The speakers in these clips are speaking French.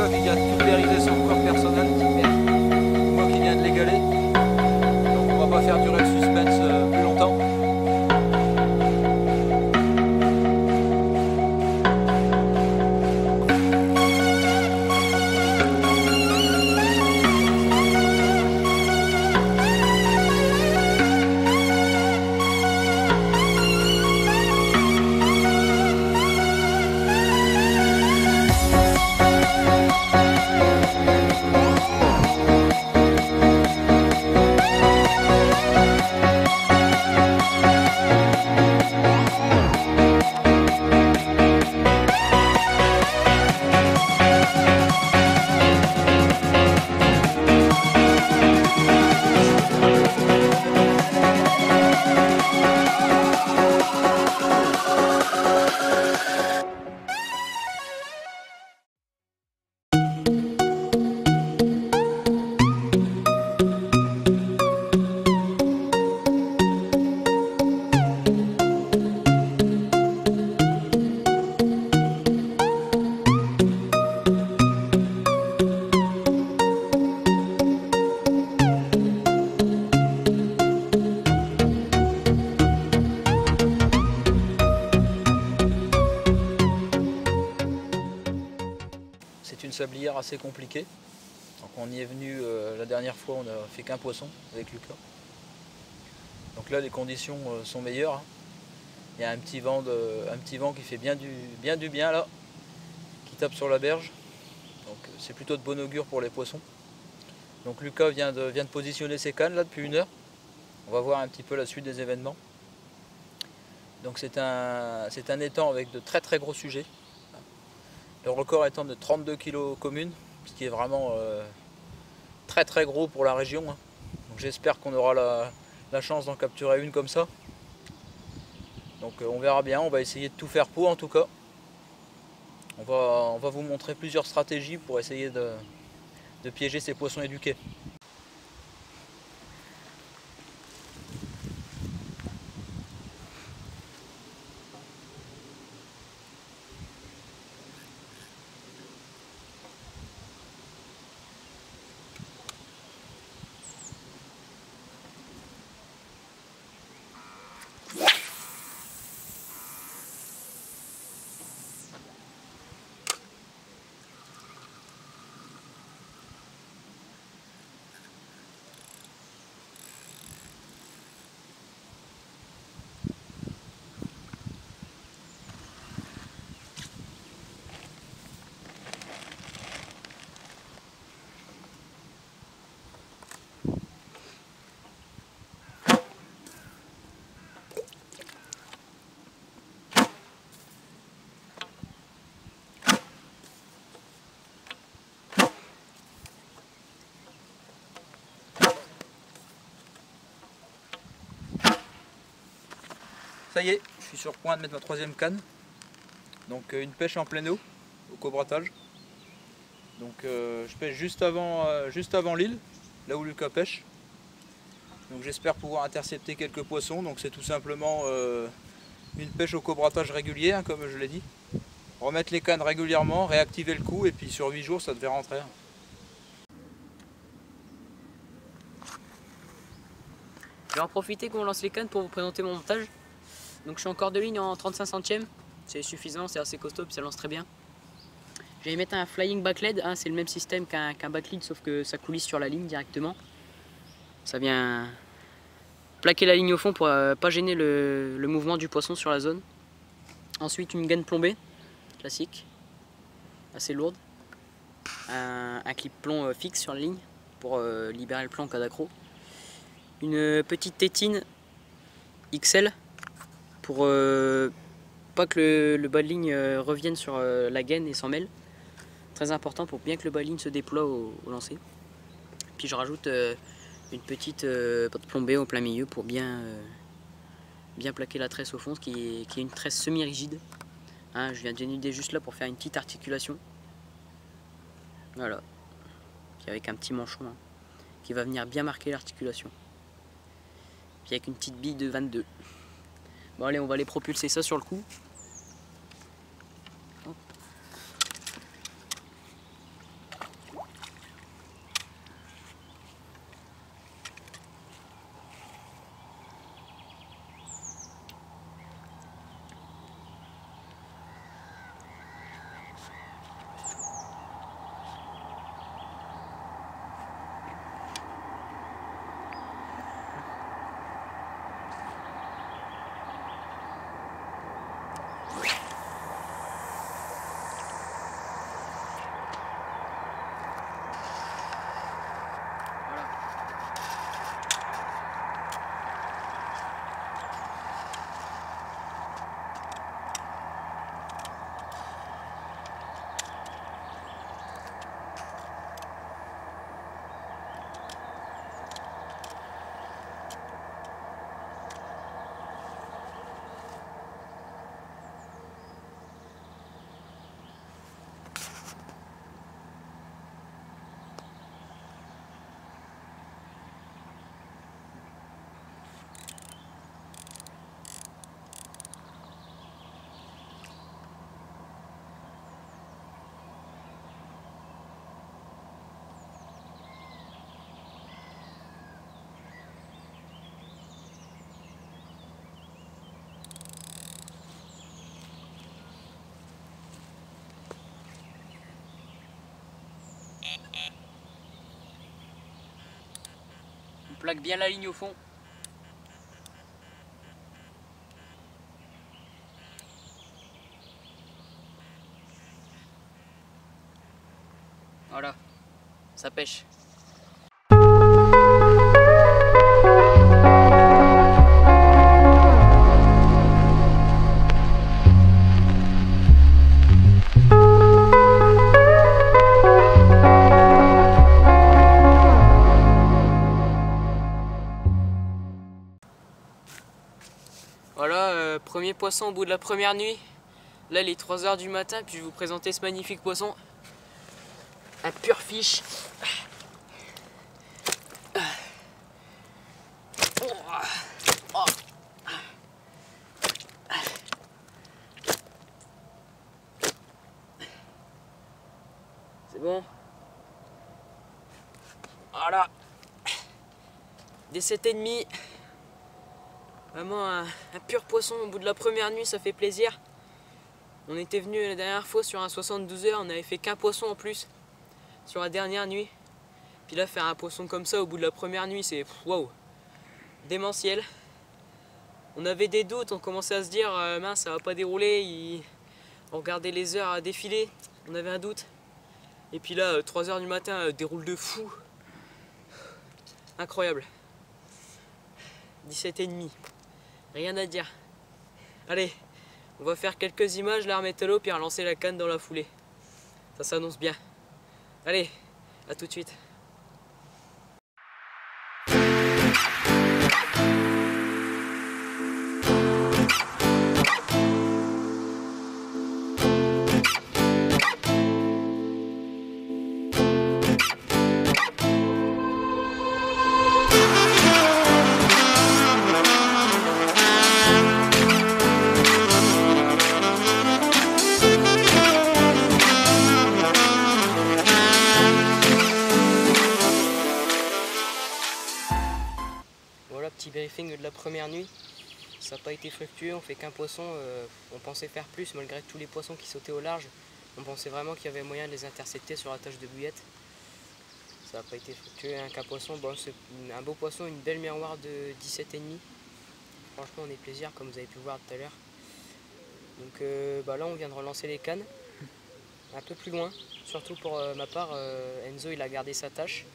qui vient de pulvériser son corps personnel. Moi qui viens de l'égaler. Donc on va pas faire durer le suspense plus longtemps. C'est une sablière assez compliquée. Donc on y est venu la dernière fois, on a fait qu'un poisson avec Lucas. Donc là les conditions sont meilleures. Hein. Il y a un petit vent qui fait bien du bien là, qui tape sur la berge. Donc c'est plutôt de bon augure pour les poissons. Donc Lucas vient de positionner ses cannes là depuis 1 heure. On va voir un petit peu la suite des événements. Donc c'est un étang avec de très gros sujets. Le record étant de 32 kg commune, ce qui est vraiment très gros pour la région. Hein. Donc j'espère qu'on aura la chance d'en capturer une comme ça. Donc on verra bien, on va essayer de tout faire pour en tout cas. On va vous montrer plusieurs stratégies pour essayer de piéger ces poissons éduqués. Ça y est, je suis sur le point de mettre ma 3e canne. Donc une pêche en pleine eau, au cobratage. Donc je pêche juste avant l'île, là où Lucas pêche. Donc j'espère pouvoir intercepter quelques poissons. Donc c'est tout simplement une pêche au cobratage régulier, hein, comme je l'ai dit. Remettre les cannes régulièrement, réactiver le coup et puis sur 8 jours ça devait rentrer. Je vais en profiter qu'on lance les cannes pour vous présenter mon montage. Donc je suis en corde de ligne en 35 centièmes, c'est suffisant, c'est assez costaud puis ça lance très bien. Je vais mettre un flying backlead, hein, c'est le même système qu'un backlead sauf que ça coulisse sur la ligne directement. Ça vient plaquer la ligne au fond pour pas gêner le mouvement du poisson sur la zone. Ensuite une gaine plombée, classique, assez lourde. Un clip plomb fixe sur la ligne pour libérer le plomb en cas d'accro. Une petite tétine XL pour pas que le bas de ligne revienne sur la gaine et s'en mêle. Très important pour bien que le bas de ligne se déploie au lancer. Puis je rajoute une petite pâte plombée au plein milieu pour bien plaquer la tresse au fond, qui est une tresse semi-rigide. Hein, je viens de dénuder juste là pour faire une petite articulation. Voilà. Puis avec un petit manchon hein, qui va venir bien marquer l'articulation. Puis avec une petite bille de 22. Bon allez, on va aller propulser ça sur le coup. Hop. plaque bien la ligne au fond. Voilà, ça pêche. Voilà, premier poisson au bout de la première nuit. Là il est 3 h du matin, puis je vais vous présenter ce magnifique poisson. Un pur fiche. C'est bon. Voilà. Des 7,5. Vraiment un pur poisson au bout de la première nuit, ça fait plaisir. On était venu la dernière fois sur un 72 heures, on avait fait qu'un poisson en plus sur la dernière nuit. Puis là, faire un poisson comme ça au bout de la première nuit, c'est waouh, démentiel. On avait des doutes, on commençait à se dire mince, ça va pas dérouler. On regardait les heures à défiler, on avait un doute. Et puis là, 3 h du matin, déroule de fou. Incroyable. 17,5. Rien à dire. Allez, on va faire quelques images, la remettre à l'eau, puis relancer la canne dans la foulée. Ça s'annonce bien. Allez, à tout de suite. Voilà, petit briefing de la première nuit. Ça n'a pas été fructueux, on fait qu'un poisson. On pensait faire plus malgré tous les poissons qui sautaient au large. On pensait vraiment qu'il y avait moyen de les intercepter sur la tâche de bouillette. Ça n'a pas été fructueux. Qu'un poisson, bon, c'est un beau poisson, une belle miroir de 17,5. Franchement, on est plaisir comme vous avez pu voir tout à l'heure. Donc là, on vient de relancer les cannes. Un peu plus loin, surtout pour ma part, Enzo il a gardé sa tâche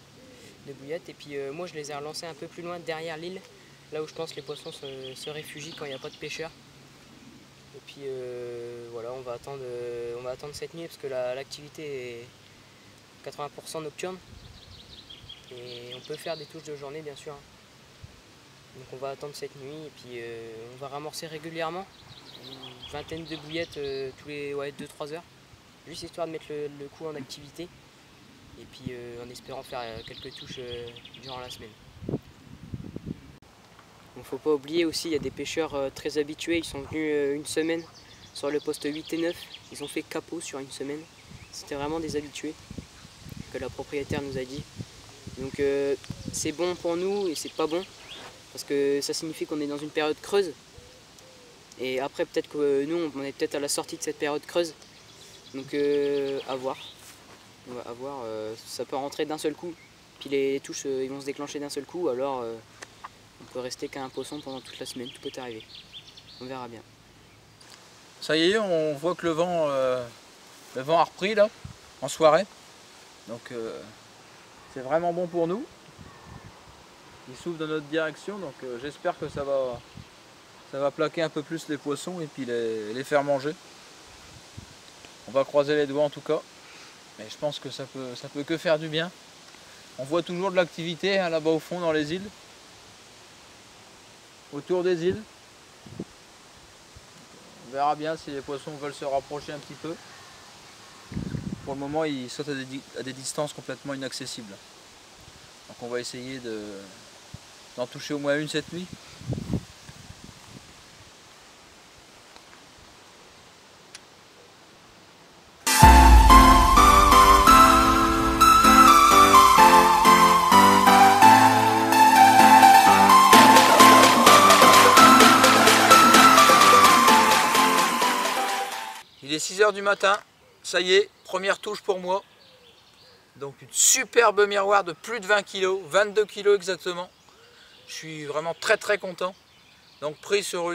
de bouillette et puis moi je les ai relancés un peu plus loin derrière l'île, là où je pense que les poissons se réfugient quand il n'y a pas de pêcheurs. Et puis voilà, on va attendre cette nuit parce que l'activité est 80% nocturne et on peut faire des touches de journée bien sûr. Donc on va attendre cette nuit et puis on va ramorcer régulièrement, une vingtaine de bouillettes tous les 2-3 heures. Juste histoire de mettre le coup en activité et puis en espérant faire quelques touches durant la semaine. Il ne faut pas oublier aussi, il y a des pêcheurs très habitués, ils sont venus une semaine sur le poste 8 et 9, ils ont fait capot sur une semaine. C'était vraiment des habitués que la propriétaire nous a dit. Donc c'est bon pour nous et c'est pas bon parce que ça signifie qu'on est dans une période creuse et après peut-être que nous on est peut-être à la sortie de cette période creuse. Donc à voir, on va voir, ça peut rentrer d'un seul coup, puis les touches ils vont se déclencher d'un seul coup, alors on peut rester qu'à un poisson pendant toute la semaine, tout peut arriver, on verra bien. Ça y est, on voit que le vent a repris là, en soirée, donc c'est vraiment bon pour nous. Il souffle dans notre direction, donc j'espère que ça va plaquer un peu plus les poissons et puis les faire manger. On va croiser les doigts en tout cas, mais je pense que ça peut que faire du bien. On voit toujours de l'activité hein, là-bas au fond dans les îles, autour des îles. On verra bien si les poissons veulent se rapprocher un petit peu. Pour le moment, ils sautent à des distances complètement inaccessibles. Donc on va essayer d'en toucher au moins une cette nuit. Il est 6 h du matin, ça y est, première touche pour moi. Donc une superbe miroir de plus de 20 kg, 22 kg exactement. Je suis vraiment très content. Donc pris sur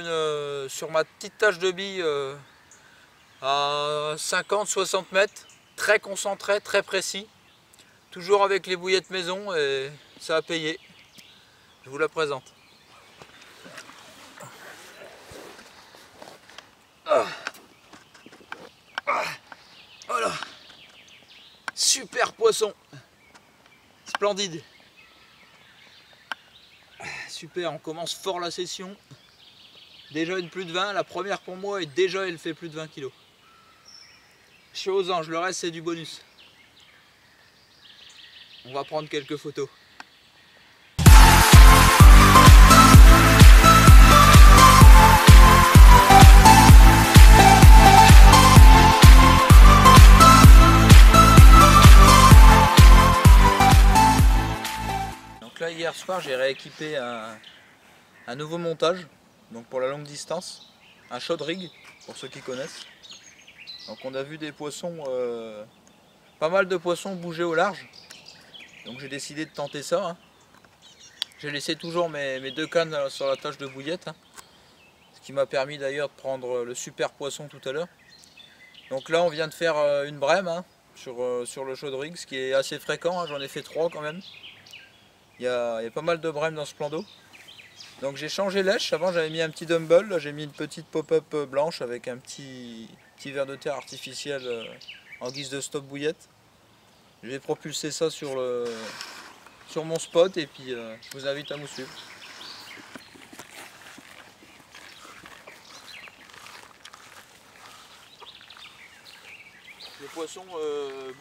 ma petite tâche de bille à 50-60 mètres, très concentré, très précis. Toujours avec les bouillettes maison et ça a payé. Je vous la présente. Voilà. Super poisson. Splendide. Super, on commence fort la session. Déjà une plus de 20, la première pour moi et déjà elle fait plus de 20 kg. Je suis aux anges, le reste c'est du bonus. On va prendre quelques photos. Donc là hier soir j'ai rééquipé un nouveau montage, donc pour la longue distance, un shot rig pour ceux qui connaissent. Donc on a vu des poissons, pas mal de poissons bouger au large. Donc j'ai décidé de tenter ça. Hein. J'ai laissé toujours mes 2 cannes sur la tâche de bouillette. Hein. Ce qui m'a permis d'ailleurs de prendre le super poisson tout à l'heure. Donc là on vient de faire une brème hein, sur le shot rig, ce qui est assez fréquent. Hein. J'en ai fait 3 quand même. Il y a pas mal de brèmes dans ce plan d'eau. Donc j'ai changé lèche. Avant j'avais mis un petit dumble. Là j'ai mis une petite pop-up blanche avec un petit ver de terre artificiel en guise de stop bouillette. Je vais propulser ça sur mon spot et puis je vous invite à me suivre. Les poissons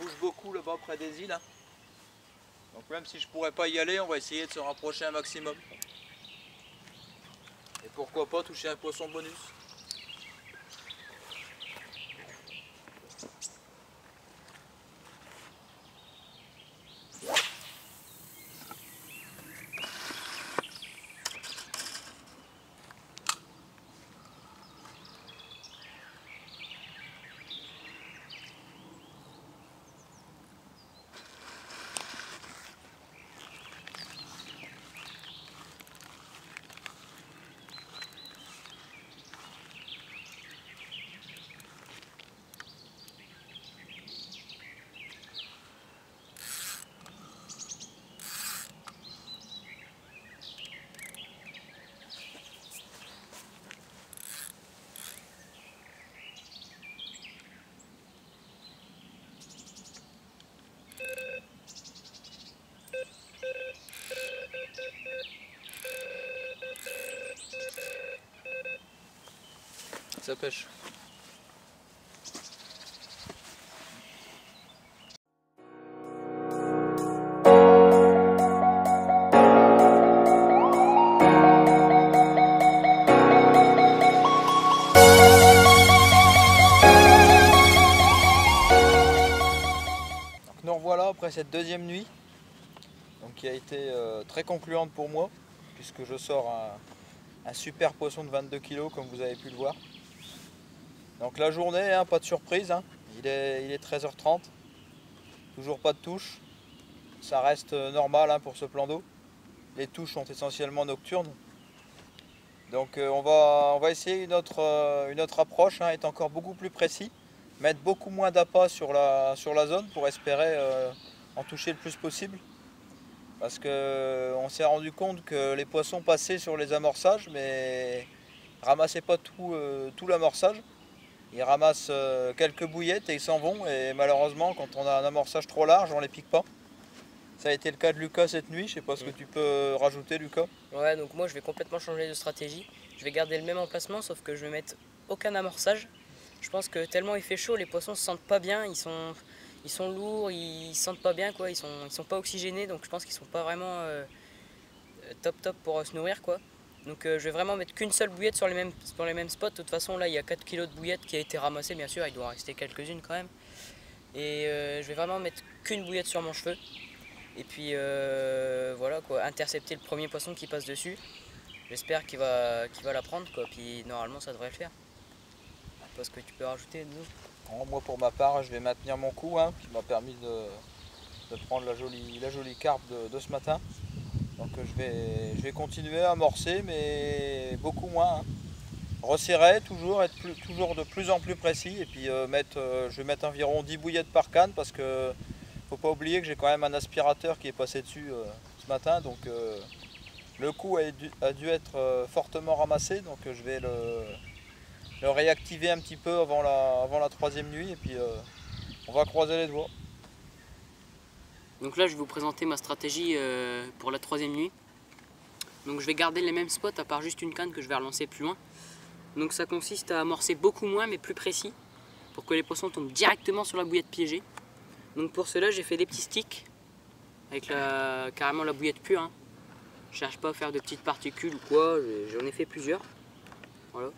bougent beaucoup là-bas près des îles. Hein. Donc même si je pourrais pas y aller, on va essayer de se rapprocher un maximum. Et pourquoi pas toucher un poisson bonus. Ça pêche. Donc nous revoilà après cette deuxième nuit, donc qui a été très concluante pour moi, puisque je sors un super poisson de 22 kg comme vous avez pu le voir. Donc la journée, hein, pas de surprise, hein. Il est 13h30, toujours pas de touche, ça reste normal hein, pour ce plan d'eau. Les touches sont essentiellement nocturnes. Donc on va essayer une autre approche, hein, être encore beaucoup plus précis, mettre beaucoup moins d'appât sur la zone pour espérer en toucher le plus possible. Parce qu'on s'est rendu compte que les poissons passaient sur les amorçages, mais ramassaient pas tout l'amorçage. Ils ramassent quelques bouillettes et ils s'en vont, et malheureusement quand on a un amorçage trop large on les pique pas. Ça a été le cas de Lucas cette nuit, je sais pas ce que tu peux rajouter Lucas. Ouais, donc moi je vais complètement changer de stratégie. Je vais garder le même emplacement sauf que je vais mettre aucun amorçage. Je pense que tellement il fait chaud, les poissons se sentent pas bien, ils sont lourds, ils se sentent pas bien quoi, ils sont pas oxygénés, donc je pense qu'ils sont pas vraiment top pour se nourrir quoi. Donc je vais vraiment mettre qu'une seule bouillette sur les mêmes spots. De toute façon là il y a 4 kg de bouillettes qui a été ramassée, bien sûr il doit en rester quelques-unes quand même. Et je vais vraiment mettre qu'une bouillette sur mon cheveu. Et puis voilà quoi, intercepter le premier poisson qui passe dessus. J'espère qu'il va la prendre quoi, puis normalement ça devrait le faire. Parce que tu peux rajouter nous. Moi pour ma part je vais maintenir mon coup hein, qui m'a permis de prendre la jolie carpe de ce matin. Donc je vais continuer à amorcer, mais beaucoup moins, hein. Resserrer toujours, être toujours de plus en plus précis, et puis je vais mettre environ 10 bouillettes par canne, parce que faut pas oublier que j'ai quand même un aspirateur qui est passé dessus ce matin, donc le coup a dû être fortement ramassé, donc je vais le réactiver un petit peu avant la troisième nuit, et puis on va croiser les doigts. Donc là je vais vous présenter ma stratégie pour la troisième nuit. Donc je vais garder les mêmes spots à part juste une canne que je vais relancer plus loin. Donc ça consiste à amorcer beaucoup moins mais plus précis pour que les poissons tombent directement sur la bouillette piégée. Donc pour cela j'ai fait des petits sticks avec carrément la bouillette pure, hein. Je cherche pas à faire de petites particules ou quoi, j'en ai fait plusieurs. Voilà.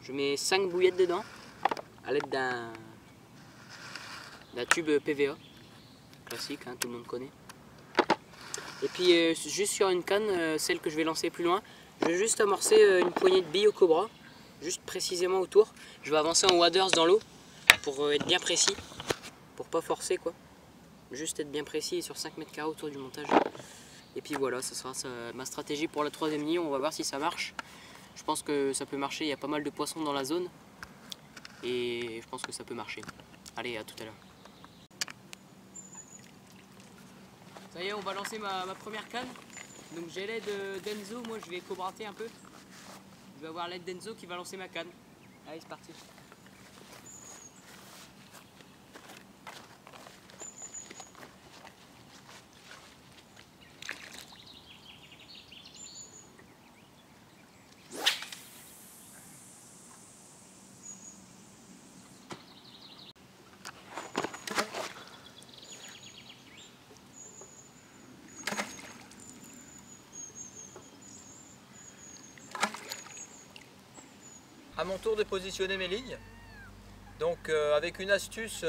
Je mets 5 bouillettes dedans à l'aide d'un tube PVA. Classique, hein, tout le monde connaît. Et puis juste sur une canne, celle que je vais lancer plus loin, je vais juste amorcer une poignée de billes au cobra, juste précisément autour. Je vais avancer en waders dans l'eau pour être bien précis, pour pas forcer quoi. Juste être bien précis sur 5 mètres carrés autour du montage. Et puis voilà, ça sera ma stratégie pour la troisième nuit, on va voir si ça marche. Je pense que ça peut marcher, il y a pas mal de poissons dans la zone. Et je pense que ça peut marcher. Allez, à tout à l'heure. Ça y est, on va lancer ma première canne. Donc j'ai l'aide d'Enzo, moi je vais cobrater un peu. Je vais avoir l'aide d'Enzo qui va lancer ma canne. Allez, c'est parti. À mon tour de positionner mes lignes. Donc avec une astuce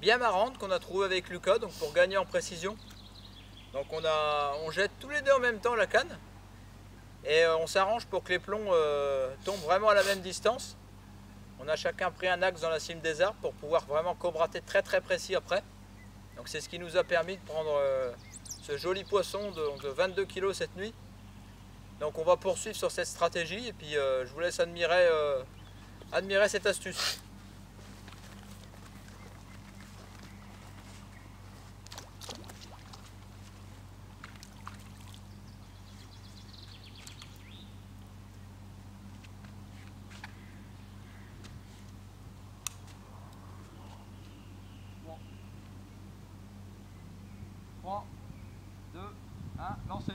bien marrante qu'on a trouvée avec Lucas, donc pour gagner en précision. Donc on jette tous les deux en même temps la canne et on s'arrange pour que les plombs tombent vraiment à la même distance. On a chacun pris un axe dans la cime des arbres pour pouvoir vraiment cobrater très précis après. Donc c'est ce qui nous a permis de prendre ce joli poisson de 22 kg cette nuit. Donc on va poursuivre sur cette stratégie et puis je vous laisse admirer cette astuce. Bon. 3, 2, 1, lancez.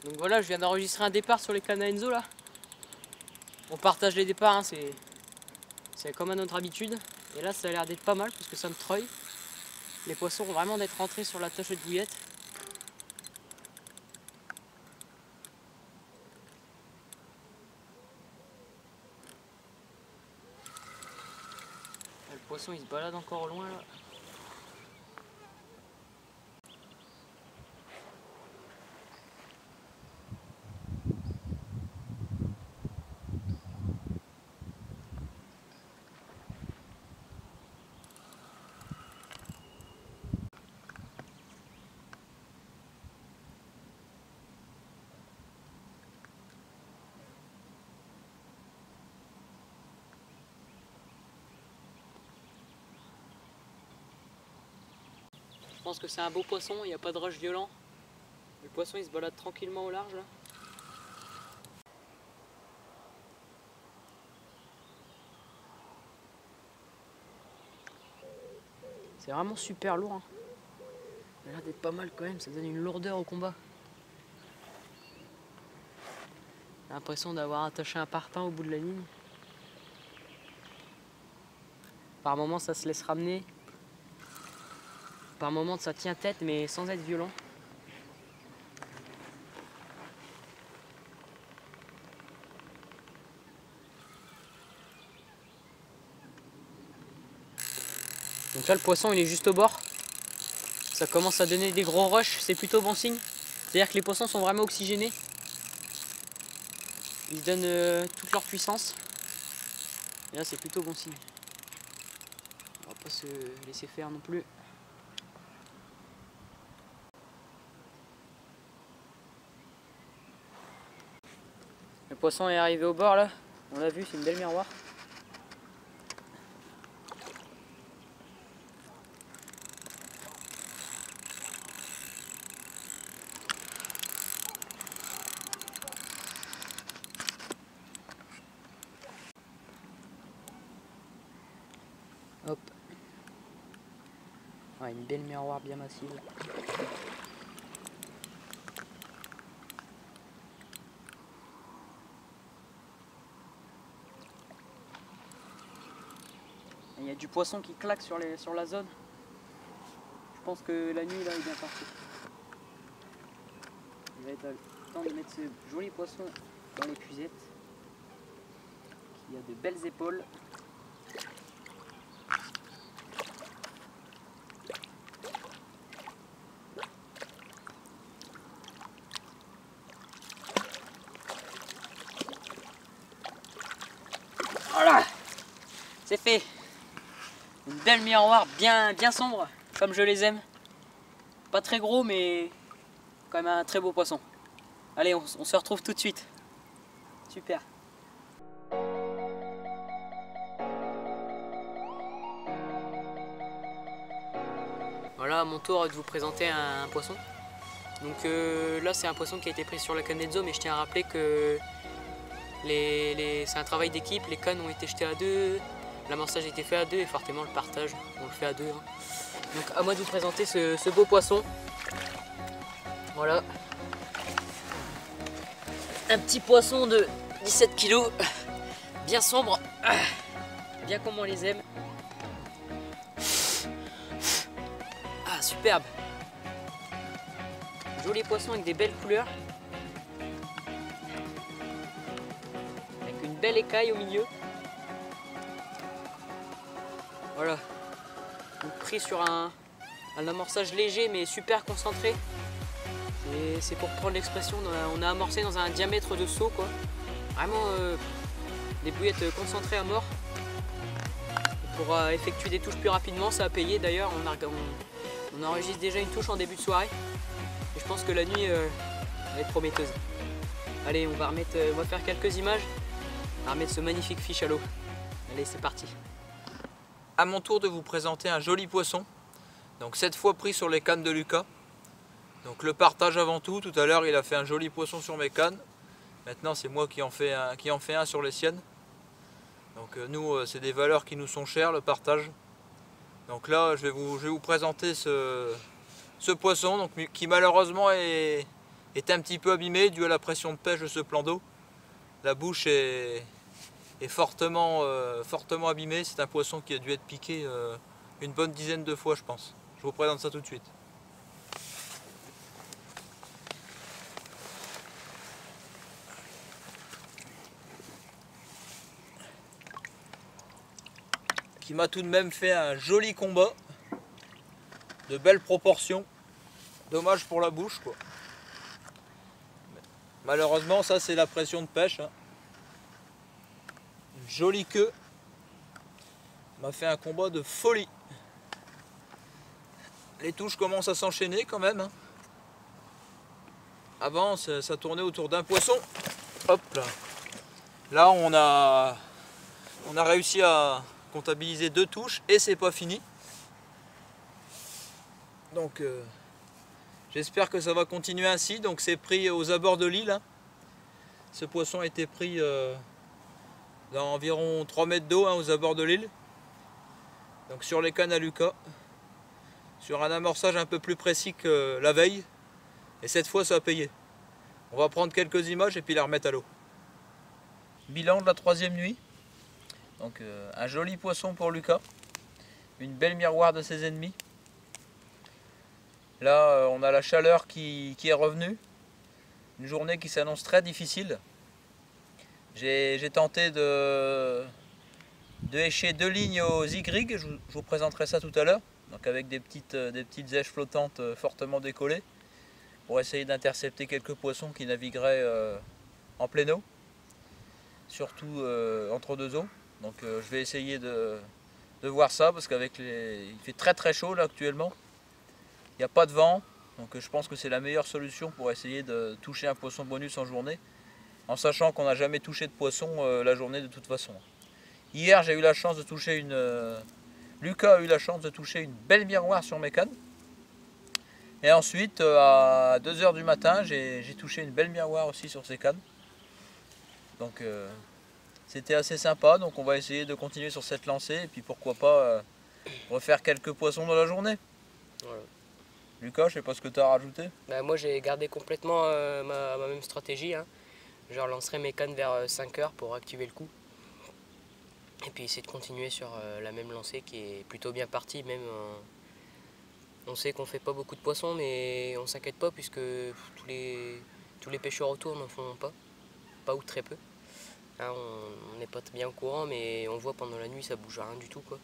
Donc voilà, je viens d'enregistrer un départ sur les cannes à Enzo là. On partage les départs, hein, c'est comme à notre habitude. Et là ça a l'air d'être pas mal parce que ça me treuille. Les poissons vont vraiment d'être rentrés sur la tâche de bouillette. Le poisson il se balade encore au loin là. Je pense que c'est un beau poisson, il n'y a pas de rush violent. Le poisson il se balade tranquillement au large là. C'est vraiment super lourd, hein. Il a l'air d'être pas mal quand même, ça donne une lourdeur au combat. J'ai l'impression d'avoir attaché un parpaing au bout de la ligne. Par moments ça se laisse ramener. Par moments ça tient tête mais sans être violent. Donc là le poisson il est juste au bord. Ça commence à donner des gros rushs, c'est plutôt bon signe. C'est-à-dire que les poissons sont vraiment oxygénés. Ils donnent toute leur puissance. Et là c'est plutôt bon signe. On va pas se laisser faire non plus. Le poisson est arrivé au bord là, on l'a vu, c'est une belle miroir. Hop. Ouais, une belle miroir bien massive. Il y a du poisson qui claque sur la zone. Je pense que la nuit là il est bien parti. Il va être temps de mettre ce joli poisson dans l'épuisette. Il y a de belles épaules. Voilà, c'est fait. Une belle miroir bien sombre, comme je les aime. Pas très gros, mais quand même un très beau poisson. Allez, on se retrouve tout de suite. Super. Voilà, à mon tour de vous présenter un poisson. Donc là, c'est un poisson qui a été pris sur la canne d'Enzo, mais je tiens à rappeler que c'est un travail d'équipe. Les cannes ont été jetées à deux, l'amorçage a été fait à deux et forcément le partage, on le fait à deux. Hein. Donc à moi de vous présenter ce beau poisson. Voilà. Un petit poisson de 17 kg, bien sombre, bien comme on les aime. Ah, superbe. Joli poisson avec des belles couleurs. Avec une belle écaille au milieu. Voilà. Donc, pris sur un amorçage léger mais super concentré. C'est pour prendre l'expression, on a amorcé dans un diamètre de seau quoi. Vraiment des bouillettes concentrées à mort. Pour effectuer des touches plus rapidement, ça a payé d'ailleurs. On enregistre déjà une touche en début de soirée. Et je pense que la nuit va être prometteuse. Allez, on va faire quelques images. On va remettre ce magnifique fish à l'eau. Allez, c'est parti. À mon tour de vous présenter un joli poisson. Donc cette fois pris sur les cannes de Lucas. Donc le partage avant tout. Tout à l'heure il a fait un joli poisson sur mes cannes. Maintenant c'est moi qui en fais un sur les siennes. Donc nous c'est des valeurs qui nous sont chères, le partage. Donc là je vais vous présenter ce poisson donc, qui malheureusement est un petit peu abîmé dû à la pression de pêche de ce plan d'eau. La bouche est fortement abîmée. C'est un poisson qui a dû être piqué une bonne dizaine de fois je pense. Je vous présente ça tout de suite. Qui m'a tout de même fait un joli combat, de belles proportions. Dommage pour la bouche quoi. Malheureusement ça c'est la pression de pêche. Hein. Une jolie queue. M'a fait un combat de folie. Les touches commencent à s'enchaîner quand même. Hein. Avant ça tournait autour d'un poisson. Hop là. Là on a réussi à comptabiliser 2 touches et c'est pas fini. Donc j'espère que ça va continuer ainsi. Donc c'est pris aux abords de l'île. Hein. Ce poisson a été pris dans environ 3 mètres d'eau hein, aux abords de l'île. Donc sur les cannes à Lucas. Sur un amorçage un peu plus précis que la veille. Et cette fois ça a payé. On va prendre quelques images et puis la remettre à l'eau. Bilan de la 3e nuit. Donc un joli poisson pour Lucas. Une belle miroir de ses ennemis. Là on a la chaleur qui est revenue. Une journée qui s'annonce très difficile. J'ai tenté de écher 2 lignes aux Y. Je vous présenterai ça tout à l'heure. Donc avec des petites èches flottantes fortement décollées. Pour essayer d'intercepter quelques poissons qui navigueraient en pleine eau. Surtout entre deux eaux. Donc je vais essayer de voir ça parce qu'avec il fait très chaud là actuellement. Il n'y a pas de vent, donc je pense que c'est la meilleure solution pour essayer de toucher un poisson bonus en journée, en sachant qu'on n'a jamais touché de poisson la journée de toute façon. Hier j'ai eu la chance de toucher Lucas a eu la chance de toucher une belle miroir sur mes cannes. Et ensuite à 2 h du matin j'ai touché une belle miroir aussi sur ses cannes. Donc c'était assez sympa, donc on va essayer de continuer sur cette lancée et puis pourquoi pas refaire quelques poissons dans la journée. Voilà. Lucas, je sais pas ce que tu as rajouté. Bah, moi j'ai gardé complètement ma même stratégie. Hein. Je relancerai mes cannes vers 5 h pour activer le coup. Et puis essayer de continuer sur la même lancée qui est plutôt bien partie. Même on sait qu'on fait pas beaucoup de poissons, mais on s'inquiète pas puisque tous les pêcheurs autour n'en font pas ou très peu. Hein, on n'est pas bien au courant, mais on voit pendant la nuit ça bouge rien du tout quoi.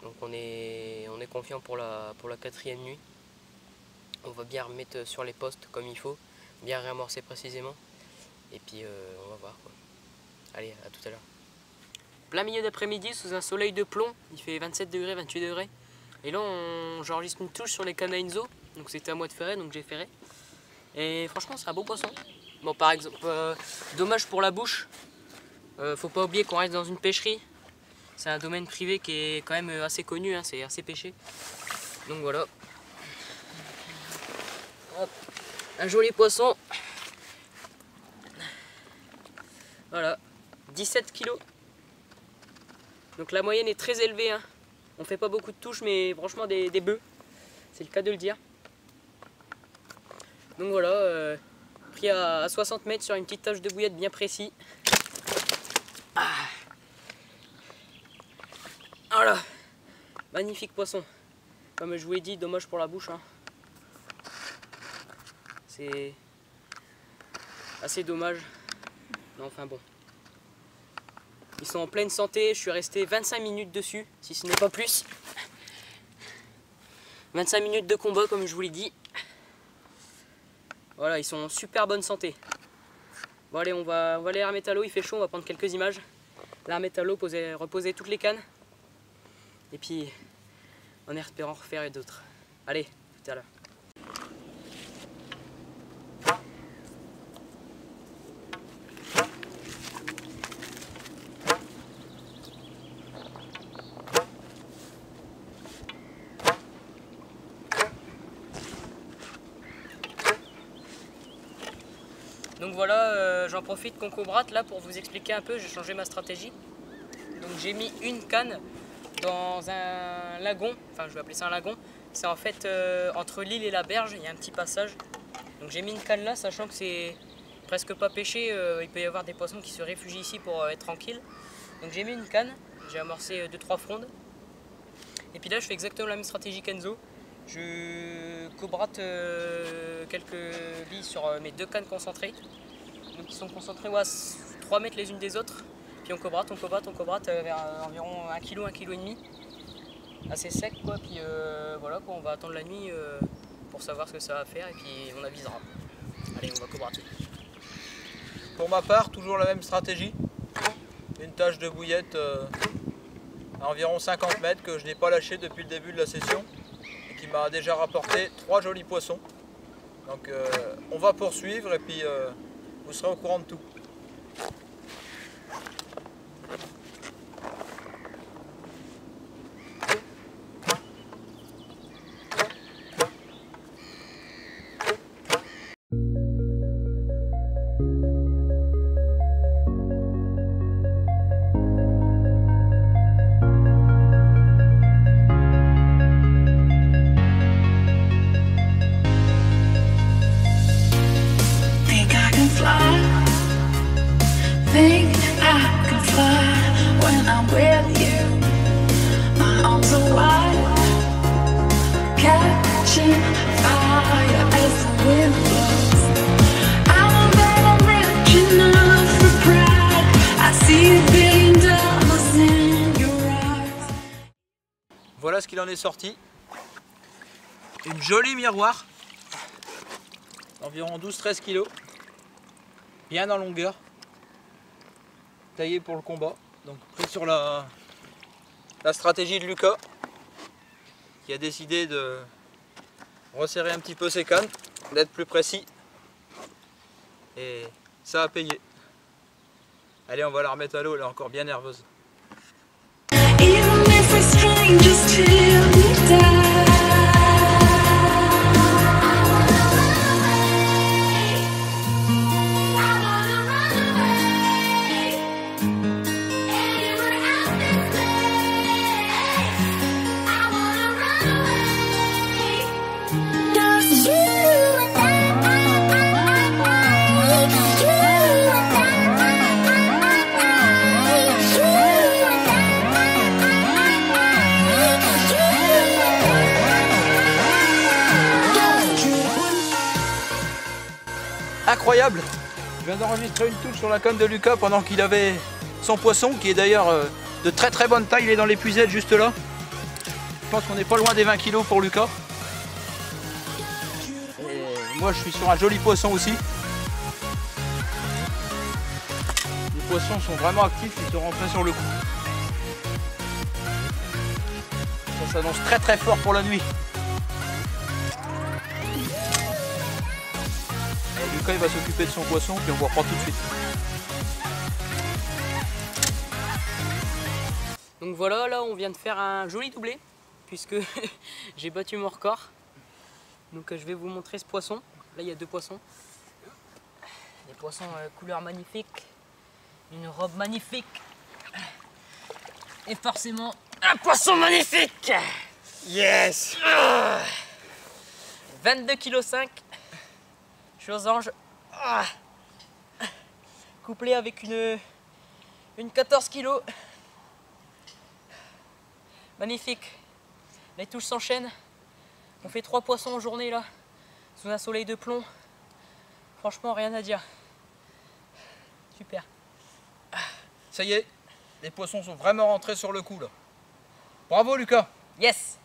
Donc on est confiant pour la 4e nuit. On va bien remettre sur les postes comme il faut, bien réamorcer précisément. Et puis on va voir quoi. Allez, à tout à l'heure. Plein milieu d'après-midi sous un soleil de plomb, il fait 27 degrés, 28 degrés. Et là j'enregistre une touche sur les cannes à Enzo, donc c'était à moi de ferrer, donc j'ai ferré. Et franchement c'est un beau poisson. Bon par exemple, dommage pour la bouche, faut pas oublier qu'on reste dans une pêcherie. C'est un domaine privé qui est quand même assez connu, hein, c'est assez pêché. Donc voilà. Hop. Un joli poisson. Voilà, 17 kg. Donc la moyenne est très élevée. Hein. On fait pas beaucoup de touches, mais franchement des bœufs. C'est le cas de le dire. Donc voilà, pris à 60 mètres sur une petite tâche de bouillette bien précis. Ah. Voilà, magnifique poisson. Comme je vous l'ai dit, dommage pour la bouche. Hein. C'est assez dommage. Non, enfin bon. Ils sont en pleine santé, je suis resté 25 minutes dessus, si ce n'est pas plus. 25 minutes de combat, comme je vous l'ai dit. Voilà, ils sont en super bonne santé. Bon allez, on va aller à remettre à l'eau, il fait chaud, on va prendre quelques images. Là, remettre à l'eau, reposer toutes les cannes. Et puis, en espérant refaire d'autres. Allez, tout à l'heure. Donc voilà, j'en profite Concobrate là pour vous expliquer un peu, j'ai changé ma stratégie. Donc j'ai mis une canne dans un lagon, enfin je vais appeler ça un lagon. C'est en fait entre l'île et la berge, il y a un petit passage. Donc j'ai mis une canne là, sachant que c'est presque pas pêché, il peut y avoir des poissons qui se réfugient ici pour être tranquille. Donc j'ai mis une canne, j'ai amorcé 2-3 frondes. Et puis là je fais exactement la même stratégie qu'Enzo. Je cobrate quelques billes sur mes 2 cannes concentrées. Donc ils sont concentrés à 3 mètres les unes des autres. Puis on cobrate vers environ 1 kg, 1,5 kg. Assez sec quoi. Puis voilà quoi, on va attendre la nuit pour savoir ce que ça va faire et puis on avisera. Allez, on va cobrater. Pour ma part, toujours la même stratégie. Une tâche de bouillette à environ 50 mètres que je n'ai pas lâché depuis le début de la session. Qui m'a déjà rapporté 3 jolis poissons. Donc on va poursuivre et puis vous serez au courant de tout. Think I can fly when I'm with you. My arms are wide, catching fire as the wind blows. I'm better rich enough for pride. I see $1 billion in your eyes. Voilà ce qu'il en est sorti. Une jolie miroir, environ 12-13 kg, bien en longueur, taillé pour le combat. donc pris sur la stratégie de Lucas, qui a décidé de resserrer un petit peu ses cannes, d'être plus précis. Et ça a payé. Allez, on va la remettre à l'eau, elle est encore bien nerveuse. Even if we're strangers till we die. Incroyable! Je viens d'enregistrer une touche sur la canne de Lucas pendant qu'il avait son poisson, qui est d'ailleurs de très très bonne taille. Il est dans l'épuisette juste là. Je pense qu'on n'est pas loin des 20 kg pour Lucas. Et moi je suis sur un joli poisson aussi. Les poissons sont vraiment actifs, ils sont rentrés sur le coup. Ça s'annonce très très fort pour la nuit. Lucas il va s'occuper de son poisson puis on va reprendre tout de suite. Donc voilà, là on vient de faire un joli doublé puisque j'ai battu mon record. Donc je vais vous montrer ce poisson. Là il y a 2 poissons. Des poissons couleur magnifique, une robe magnifique et forcément un poisson magnifique. Yes! 22,5 kg. Je suis aux anges. Couplé avec une 14 kg. Magnifique. Les touches s'enchaînent. On fait 3 poissons en journée là, sous un soleil de plomb. Franchement, rien à dire. Super. Ça y est, les poissons sont vraiment rentrés sur le coup là. Bravo Lucas! Yes!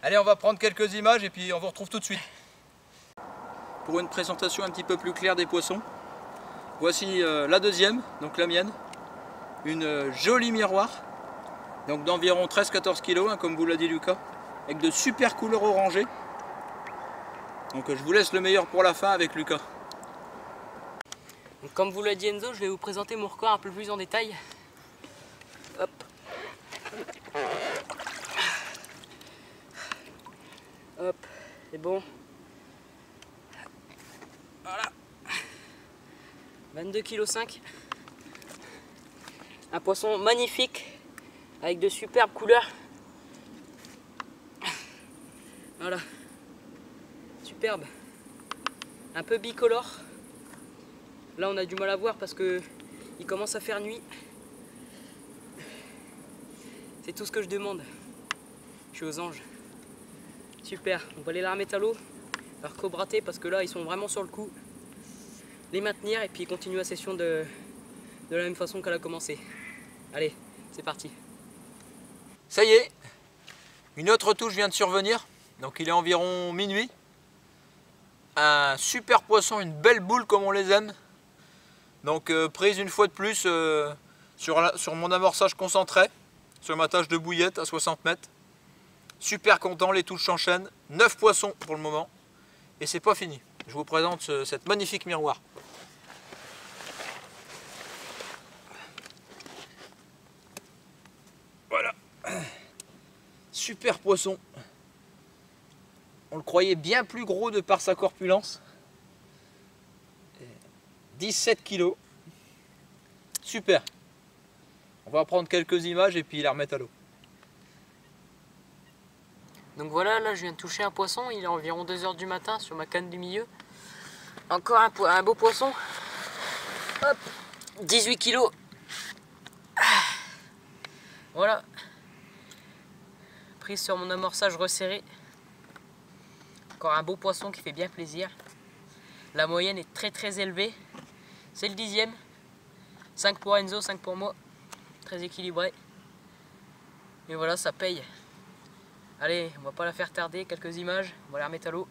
Allez, on va prendre quelques images et puis on vous retrouve tout de suite. Pour une présentation un petit peu plus claire des poissons, voici la deuxième, donc la mienne. Une jolie miroir, donc d'environ 13-14 kg, hein, comme vous l'a dit Lucas, avec de super couleurs orangées. Donc je vous laisse le meilleur pour la fin avec Lucas. Donc, comme vous l'a dit Enzo, je vais vous présenter mon record un peu plus en détail. Hop. Hop, c'est bon. Voilà. 22,5 kg. Un poisson magnifique avec de superbes couleurs. Voilà. Superbe. Un peu bicolore. Là on a du mal à voir parce que il commence à faire nuit. C'est tout ce que je demande. Je suis aux anges. Super. On va aller la remettre à l'eau. La recobrater parce que là ils sont vraiment sur le coup. Les maintenir et puis continuer la session de la même façon qu'elle a commencé. Allez, c'est parti. Ça y est, une autre touche vient de survenir. Donc il est environ minuit. Un super poisson, une belle boule comme on les aime. Donc prise une fois de plus sur mon amorçage concentré, sur ma tâche de bouillette à 60 mètres. Super content, les touches s'enchaînent. 9 poissons pour le moment. Et c'est pas fini. Je vous présente cette magnifique miroir. Voilà. Super poisson. On le croyait bien plus gros de par sa corpulence. 17 kg. Super. On va prendre quelques images et puis la remettre à l'eau. Donc voilà, là je viens de toucher un poisson, il est environ 2 h du matin sur ma canne du milieu. Encore un beau poisson. Hop, 18 kg. Voilà. Prise sur mon amorçage resserré. Encore un beau poisson qui fait bien plaisir. La moyenne est très élevée. C'est le 10e. 5 pour Enzo, 5 pour moi. Très équilibré. Et voilà, ça paye. Allez, on va pas la faire tarder, quelques images. On va la remettre à l'eau.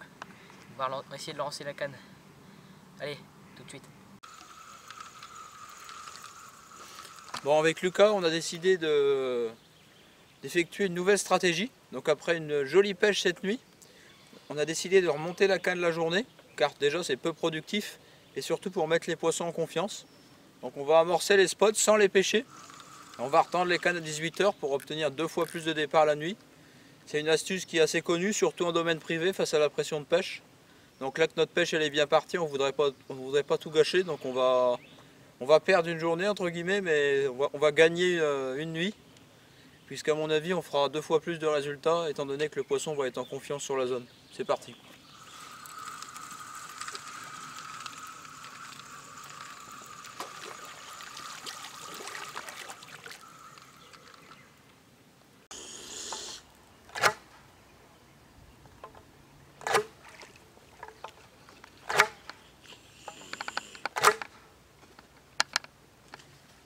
On va essayer de lancer la canne. Allez, tout de suite. Bon, avec Lucas, on a décidé d'effectuer une nouvelle stratégie. Donc après une jolie pêche cette nuit, on a décidé de remonter la canne la journée, car déjà c'est peu productif, et surtout pour mettre les poissons en confiance. Donc on va amorcer les spots sans les pêcher. On va retendre les cannes à 18 h pour obtenir 2 fois plus de départ la nuit. C'est une astuce qui est assez connue, surtout en domaine privé face à la pression de pêche. Donc là que notre pêche elle est bien partie, on voudrait pas tout gâcher, donc on va perdre une journée entre guillemets, mais on va gagner une nuit, puisqu'à mon avis on fera 2 fois plus de résultats étant donné que le poisson va être en confiance sur la zone. C'est parti.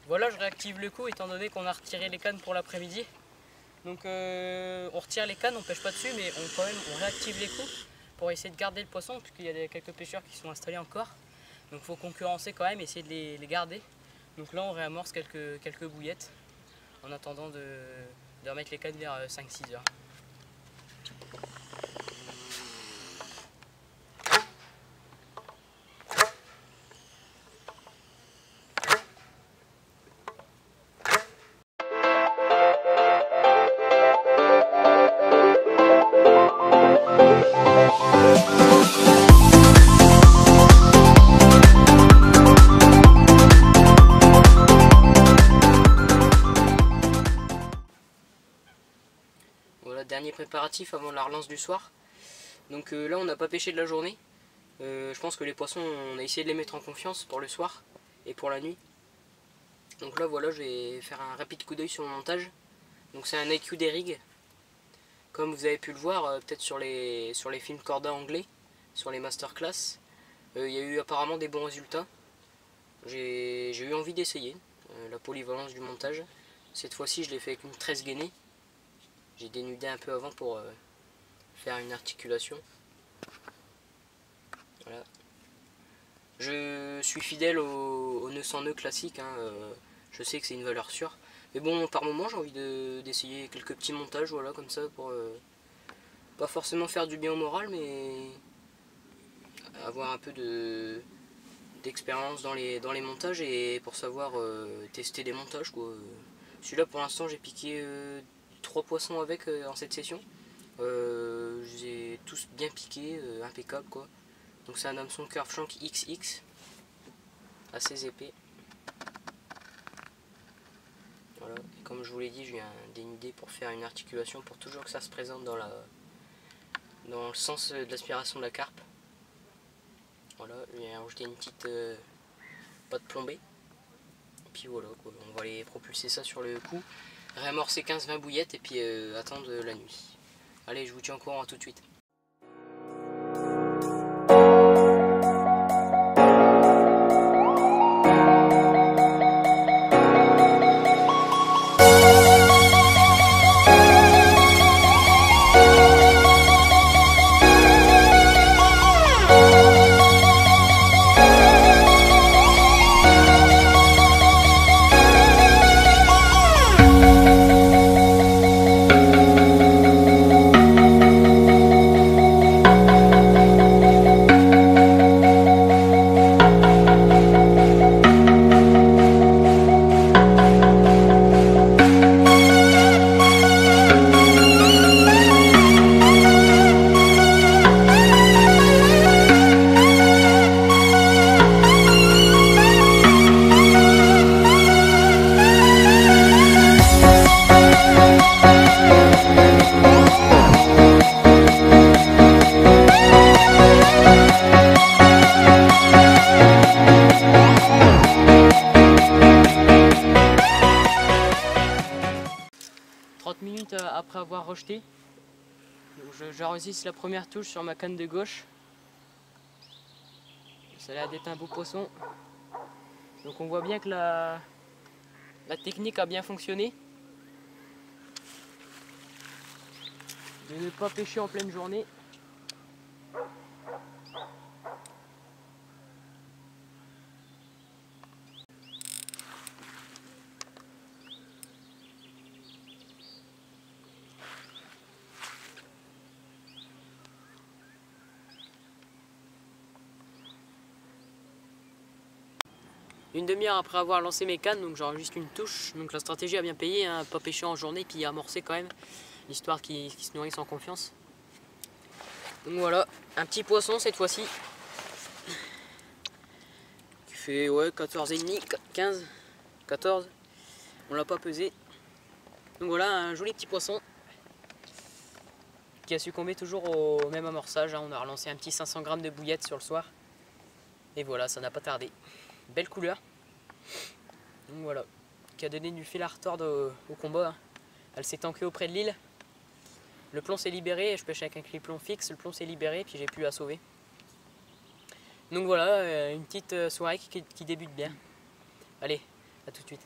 Voilà, je réactive le coup étant donné qu'on a retiré les cannes pour l'après-midi. Donc on retire les cannes, on pêche pas dessus, mais on réactive les coups pour essayer de garder le poisson, puisqu'il y a quelques pêcheurs qui sont installés encore. Donc il faut concurrencer quand même, essayer de les garder. Donc là on réamorce quelques bouillettes en attendant de remettre les cannes vers 5-6 heures. Voilà, dernier préparatif avant la relance du soir. Donc là on n'a pas pêché de la journée. Je pense que les poissons, on a essayé de les mettre en confiance pour le soir et pour la nuit. Donc là voilà, je vais faire un rapide coup d'œil sur mon montage. Donc c'est un IQ des rigs. Comme vous avez pu le voir, peut-être sur les films Corda anglais, sur les masterclass, il y a eu apparemment des bons résultats. J'ai eu envie d'essayer la polyvalence du montage. Cette fois-ci je l'ai fait avec une 13 gainée. J'ai dénudé un peu avant pour faire une articulation. Voilà. Je suis fidèle au nœud sans nœud classique, hein, je sais que c'est une valeur sûre. Mais bon, par moment j'ai envie d'essayer quelques petits montages, voilà, comme ça, pour pas forcément faire du bien au moral, mais avoir un peu d'expérience dans les montages et pour savoir tester des montages, quoi. Celui-là pour l'instant j'ai piqué 3 poissons avec en cette session. J'ai tous bien piqué, impeccable quoi. Donc c'est un hameçon Curve Shank XX, assez épais. Voilà, et comme je vous l'ai dit, je viens dénuder pour faire une articulation pour toujours que ça se présente dans le sens de l'aspiration de la carpe. Voilà, je viens rajouter une petite pâte plombée. Et puis voilà, quoi. On va aller propulser ça sur le coup, réamorcer 15-20 bouillettes et puis attendre la nuit. Allez, je vous tiens au courant, à tout de suite. Après avoir rejeté, j'enregistre la première touche sur ma canne de gauche. Ça a l'air d'être un beau poisson. Donc on voit bien que la technique a bien fonctionné. De ne pas pêcher en pleine journée. une demi-heure après avoir lancé mes cannes, donc j'enregistre une touche. Donc la stratégie a bien payé, hein, pas pêcher en journée puis amorcer quand même, histoire qu'ils se nourrissent en confiance. Donc voilà, un petit poisson cette fois-ci. Qui fait ouais 14,5, 15, 14. On l'a pas pesé. Donc voilà, un joli petit poisson qui a succombé toujours au même amorçage. On a relancé un petit 500 grammes de bouillette sur le soir. Et voilà, ça n'a pas tardé. Belle couleur. Donc voilà, qui a donné du fil à retordre au combat. Elle s'est ancrée auprès de l'île. Le plomb s'est libéré, je pêche avec un clip-plomb fixe, le plomb s'est libéré, puis j'ai pu la sauver. Donc voilà, une petite soirée qui débute bien. Allez, à tout de suite.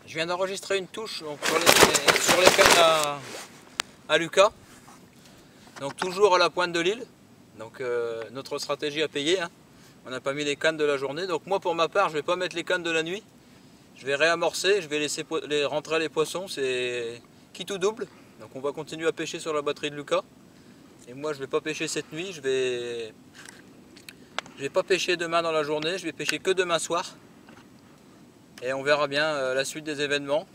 Je viens d'enregistrer une touche donc, sur les cannes à Lucas. Donc toujours à la pointe de l'île. Donc notre stratégie a payé. Hein. On n'a pas mis les cannes de la journée. Donc moi pour ma part je ne vais pas mettre les cannes de la nuit. Je vais réamorcer, je vais laisser rentrer les poissons. C'est qui tout double. Donc on va continuer à pêcher sur la batterie de Lucas. Et moi je ne vais pas pêcher cette nuit. Je vais pas pêcher demain dans la journée. Je vais pêcher que demain soir. Et on verra bien la suite des événements.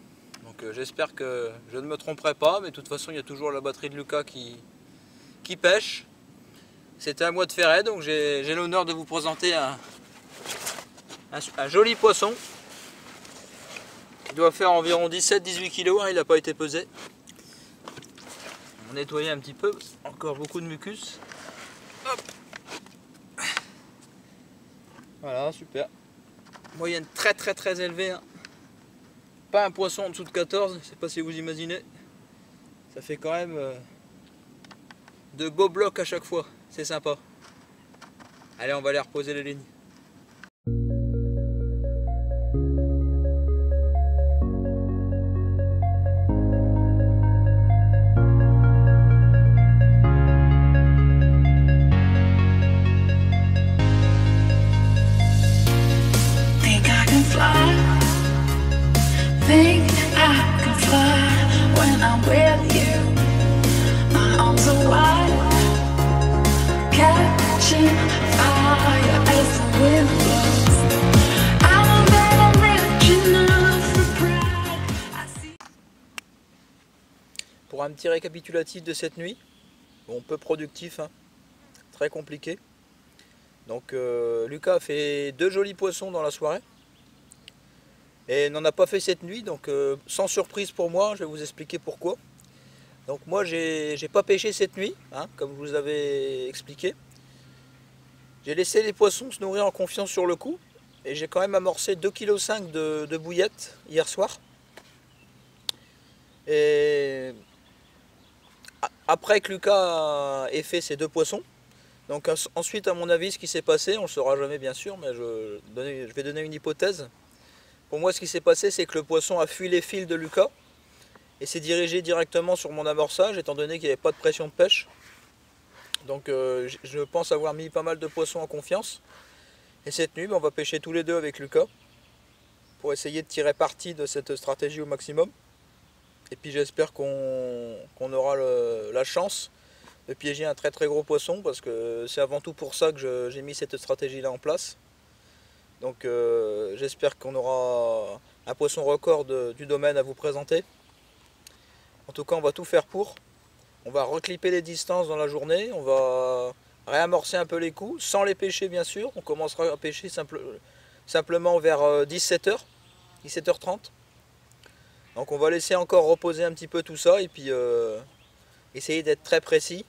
Donc j'espère que je ne me tromperai pas, mais de toute façon il y a toujours la batterie de Lucas qui pêche. C'était à moi de faire donc j'ai l'honneur de vous présenter un joli poisson qui doit faire environ 17-18 kg, hein, il n'a pas été pesé. On va nettoyer un petit peu, encore beaucoup de mucus. Hop. Voilà, super. Moyenne très élevée. Hein. Pas un poisson en dessous de 14, je ne sais pas si vous imaginez. Ça fait quand même de beaux blocs à chaque fois, c'est sympa. Allez, on va aller reposer les lignes. Think I can fly. Think I can fly when I'm with you. My arms are wide, catching fire as the wind blows. I'm better rich enough for pride. I see. Pour un petit récapitulatif de cette nuit, bon, peu productif, hein, très compliqué. Donc Lucas a fait 2 jolis poissons dans la soirée. Et n'en a pas fait cette nuit, donc sans surprise pour moi, je vais vous expliquer pourquoi. Donc moi j'ai pas pêché cette nuit, hein, comme je vous avais expliqué. J'ai laissé les poissons se nourrir en confiance sur le coup. Et j'ai quand même amorcé 2,5 kg de bouillette hier soir. Et après que Lucas ait fait ces 2 poissons, donc ensuite à mon avis ce qui s'est passé, on ne le saura jamais bien sûr, mais je vais donner une hypothèse. Pour moi ce qui s'est passé c'est que le poisson a fui les fils de Lucas et s'est dirigé directement sur mon amorçage étant donné qu'il n'y avait pas de pression de pêche. Donc je pense avoir mis pas mal de poissons en confiance. Et cette nuit on va pêcher tous les deux avec Lucas pour essayer de tirer parti de cette stratégie au maximum. Et puis j'espère qu'on aura la chance de piéger un très gros poisson parce que c'est avant tout pour ça que j'ai mis cette stratégie là en place. Donc j'espère qu'on aura un poisson record du domaine à vous présenter. En tout cas on va tout faire pour. On va reclipper les distances dans la journée, on va réamorcer un peu les coups, sans les pêcher bien sûr. On commencera à pêcher simplement vers 17h, 17h30. Donc on va laisser encore reposer un petit peu tout ça et puis essayer d'être très précis.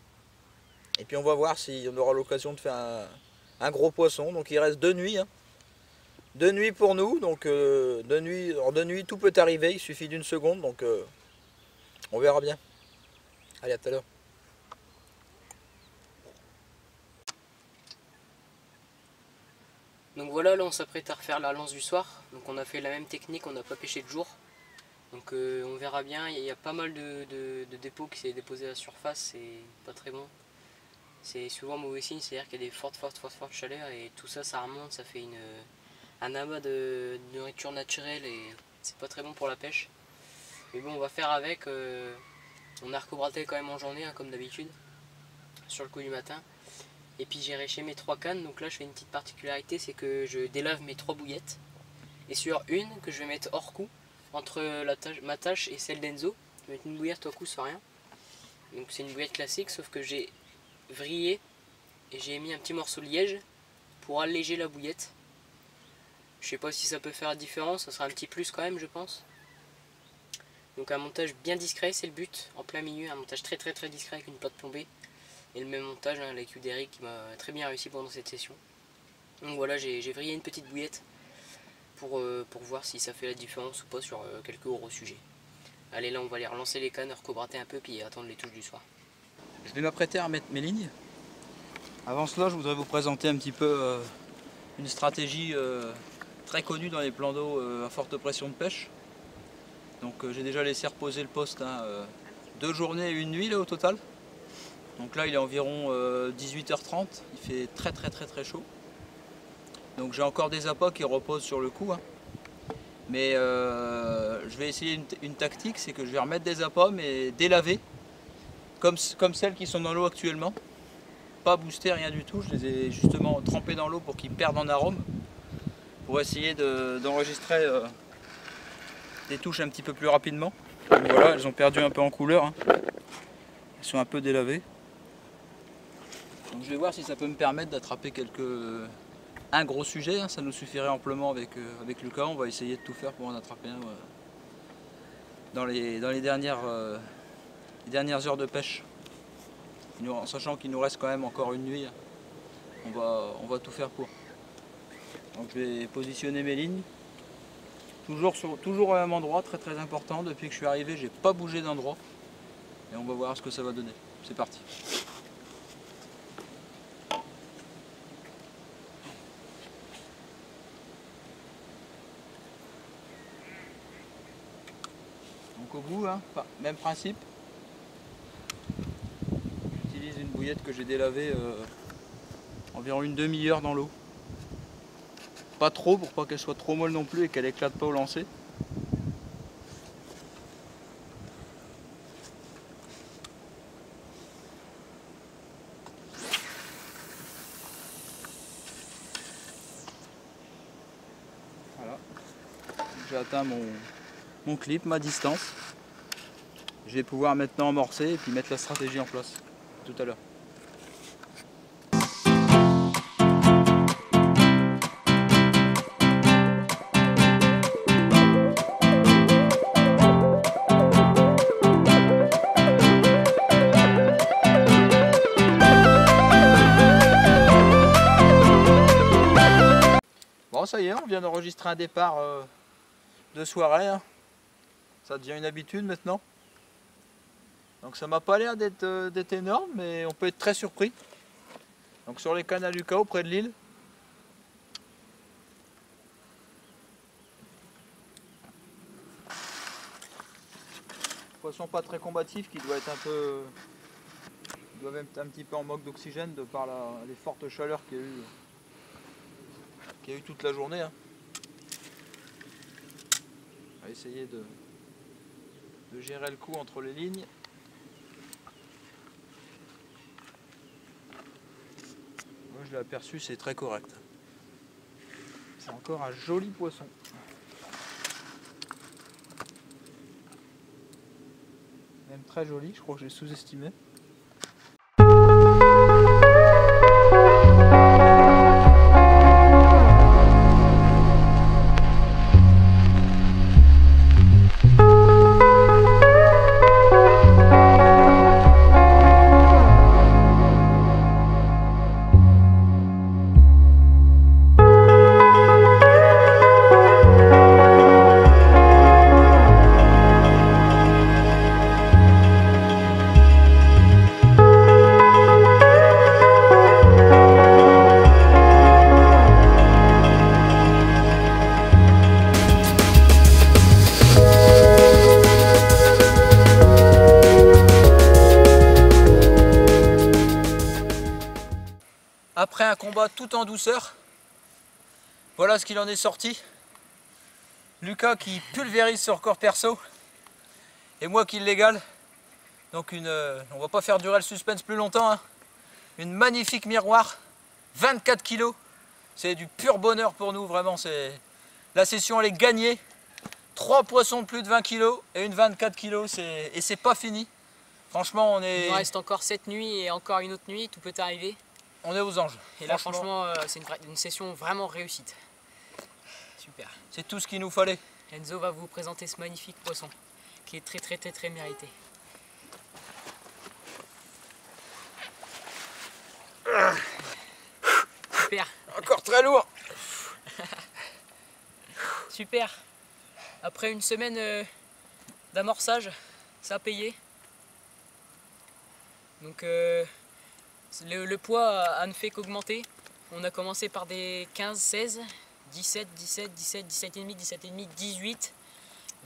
Et puis on va voir si on aura l'occasion de faire un gros poisson. Donc il reste 2 nuits. Hein. 2 nuits pour nous, donc en 2 nuits tout peut arriver, il suffit d'une seconde, donc on verra bien. Allez, à tout à l'heure. Donc voilà, là on s'apprête à refaire la lance du soir. Donc on a fait la même technique, on n'a pas pêché de jour. Donc on verra bien, il y a pas mal de dépôts qui s'est déposé à la surface, c'est pas très bon. C'est souvent mauvais signe, c'est-à-dire qu'il y a des fortes chaleurs et tout ça, ça remonte, ça fait un amas de nourriture naturelle et c'est pas très bon pour la pêche. Mais bon, on va faire avec, on a recobraté quand même en journée, hein, comme d'habitude, sur le coup du matin. Et puis j'ai réché mes 3 cannes, donc là je fais une petite particularité, c'est que je délave mes 3 bouillettes. Et sur une que je vais mettre hors coup, entre ma tâche et celle d'Enzo, je vais mettre une bouillette au coup sans rien. Donc c'est une bouillette classique, sauf que j'ai vrillé et j'ai mis un petit morceau de liège pour alléger la bouillette. Je sais pas si ça peut faire la différence, ça sera un petit plus quand même je pense. Donc un montage bien discret, c'est le but, en plein milieu, un montage très discret avec une plate plombée. Et le même montage, hein, avec Uderic qui m'a très bien réussi pendant cette session. Donc voilà, j'ai vrillé une petite bouillette pour voir si ça fait la différence ou pas sur quelques gros sujets. Allez, là on va aller relancer les cannes, recobrater un peu puis attendre les touches du soir. Je vais m'apprêter à mettre mes lignes. Avant cela, je voudrais vous présenter un petit peu une stratégie très connue dans les plans d'eau à forte pression de pêche. Donc j'ai déjà laissé reposer le poste, hein, 2 journées et 1 nuit là, au total. Donc là il est environ 18h30, il fait très chaud. Donc j'ai encore des appâts qui reposent sur le coup, hein. Mais je vais essayer une tactique, c'est que je vais remettre des appâts mais délavés, comme celles qui sont dans l'eau actuellement. Pas boosté, rien du tout, je les ai justement trempés dans l'eau pour qu'ils perdent en arôme. Pour essayer d'enregistrer des touches un petit peu plus rapidement. Donc voilà, elles ont perdu un peu en couleur, hein. Elles sont un peu délavées. Donc je vais voir si ça peut me permettre d'attraper un gros sujet, hein. Ça nous suffirait amplement avec Lucas. On va essayer de tout faire pour en attraper un dans les dernières heures de pêche. En sachant qu'il nous reste quand même encore 1 nuit, on va tout faire pour. Donc je vais positionner mes lignes. Toujours au même endroit, très important. Depuis que je suis arrivé, j'ai pas bougé d'endroit. Et on va voir ce que ça va donner. C'est parti. Donc au bout, hein, même principe. J'utilise une bouillette que j'ai délavée environ une demi-heure dans l'eau. Pas trop pour pas qu'elle soit trop molle non plus et qu'elle éclate pas au lancer. Voilà. J'ai atteint mon clip, ma distance. Je vais pouvoir maintenant amorcer et puis mettre la stratégie en place tout à l'heure. Bon, ça y est, on vient d'enregistrer un départ de soirée, hein. Ça devient une habitude maintenant. Donc ça m'a pas l'air d'être énorme, mais on peut être très surpris. Donc sur les cannes à Lucas, près de l'île. Poisson pas très combatif qui doit être il doit être un petit peu en manque d'oxygène de par les fortes chaleurs qu'il y a eu toute la journée, hein. On va essayer de gérer le coup entre les lignes. Moi je l'ai aperçu, c'est très correct. C'est encore un joli poisson. Même très joli, je crois que j'ai sous-estimé. tout en douceur. Voilà ce qu'il en est sorti. Lucas qui pulvérise sur corps perso et moi qui l'égale. Donc on va pas faire durer le suspense plus longtemps, hein. Une magnifique miroir, 24 kg. C'est du pur bonheur pour nous, vraiment. La session elle est gagnée. 3 poissons de plus de 20 kg et une 24 kg, et c'est pas fini. Franchement, Il nous reste encore 7 nuits et encore une autre nuit, tout peut arriver. On est aux anges. Et là franchement, c'est une session vraiment réussite. Super. C'est tout ce qu'il nous fallait. Enzo va vous présenter ce magnifique poisson qui est très mérité. Super. Encore très lourd. Super. Après une semaine d'amorçage, ça a payé. Donc le poids a ne fait qu'augmenter. On a commencé par des 15, 16, 17, 17, 17, 17,5, 17,5, 18,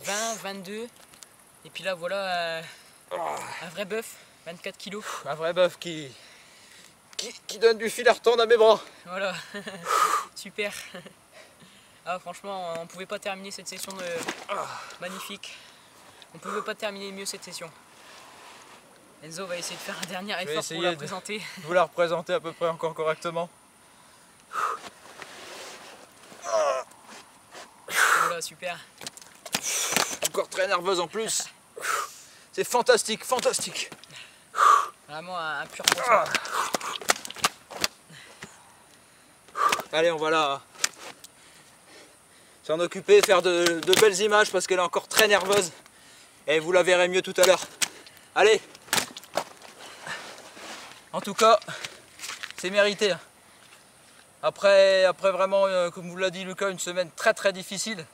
20, 22. Et puis là voilà un vrai bœuf, 24 kg. Un vrai bœuf qui donne du fil à retordre à mes bras. Voilà, super. Ah, franchement, on pouvait pas terminer cette session magnifique. On pouvait pas terminer mieux cette session. Enzo va essayer de faire un dernier effort pour la présenter. Je vous la représenter à peu près encore correctement. Voilà, super. Encore très nerveuse en plus. C'est fantastique, fantastique. Vraiment un pur poisson. Allez, on va là s'en occuper, faire de belles images parce qu'elle est encore très nerveuse. Et vous la verrez mieux tout à l'heure. Allez. En tout cas, c'est mérité. Après vraiment, comme vous l'a dit Lucas, une semaine très difficile.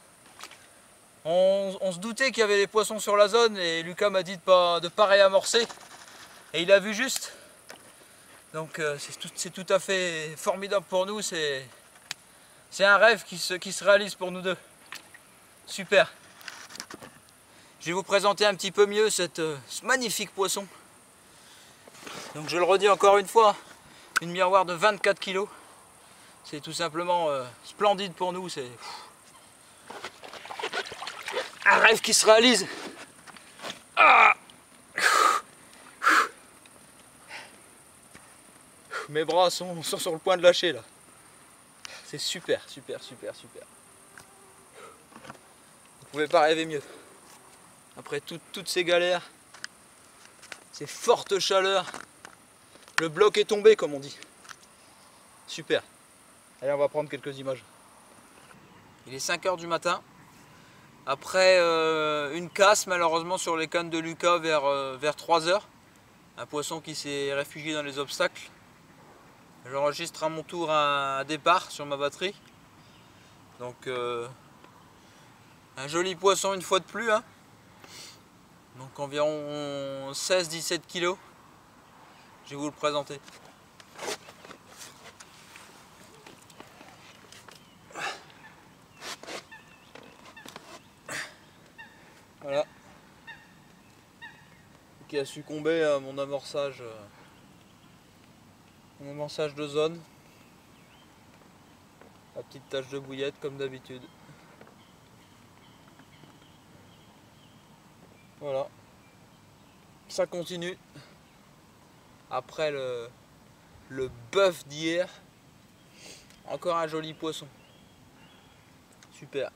On se doutait qu'il y avait des poissons sur la zone et Lucas m'a dit de pas réamorcer. Et il a vu juste. Donc c'est tout à fait formidable pour nous. C'est un rêve qui se réalise pour nous deux. Super. Je vais vous présenter un petit peu mieux ce magnifique poisson. Donc je le redis encore une fois, une miroir de 24 kg. C'est tout simplement splendide pour nous. C'est un rêve qui se réalise. Ah, mes bras sont sur le point de lâcher là. C'est super. Vous pouvez pas rêver mieux. Après toutes ces galères, ces fortes chaleurs, le bloc est tombé comme on dit. Super. Allez, on va prendre quelques images. Il est 5 h du matin. Après une casse malheureusement sur les cannes de Lucas vers 3 h. Un poisson qui s'est réfugié dans les obstacles. J'enregistre à mon tour un départ sur ma batterie. Donc un joli poisson une fois de plus. Hein. Donc environ 16-17 kg. Je vais vous le présenter. Voilà. Qui a succombé à mon amorçage de zone. La petite tache de bouillette comme d'habitude. Voilà. Ça continue. Après le bœuf d'hier. Encore un joli poisson. Super.